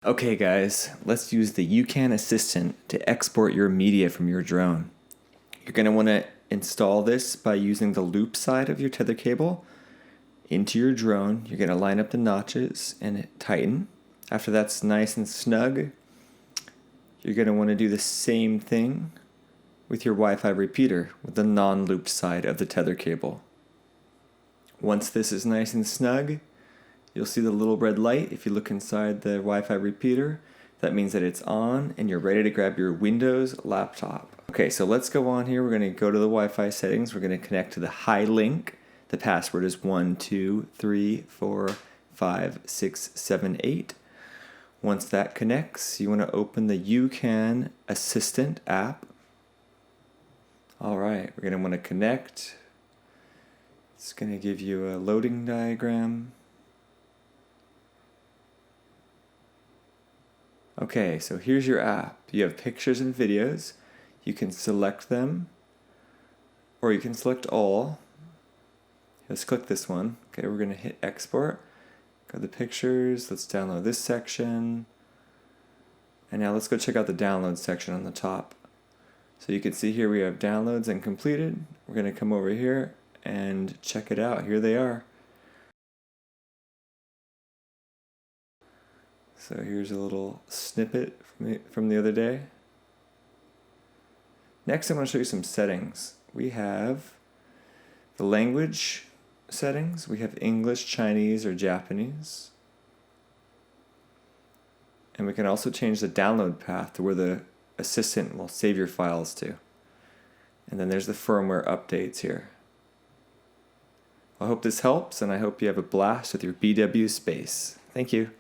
Okay guys, let's use the YoucanAssistant to export your media from your drone. You're going to want to install this by using the loop side of your tether cable into your drone. You're going to line up the notches and tighten. After that's nice and snug, you're going to want to do the same thing with your Wi-Fi repeater with the non-looped side of the tether cable. Once this is nice and snug, you'll see the little red light. If you look inside the Wi-Fi repeater, that means that it's on and you're ready to grab your Windows laptop. Okay, so let's go on here. We're going to go to the Wi-Fi settings. We're going to connect to the high link. The password is 1, 2, 3, 4, 5, 6, 7, 8. Once that connects, you want to open the YoucanAssistant app. All right, we're going to want to connect. It's going to give you a loading diagram. Okay, so here's your app. You have pictures and videos. You can select them, or you can select all. Let's click this one. Okay, we're going to hit export. Go to the pictures. Let's download this section. And now let's go check out the download section on the top. So you can see here we have downloads and completed. We're going to come over here and check it out. Here they are. So here's a little snippet from the other day. Next, I'm going to show you some settings. We have the language settings. We have English, Chinese, or Japanese. And we can also change the download path to where the assistant will save your files to. And then there's the firmware updates here. I hope this helps, and I hope you have a blast with your BW space. Thank you.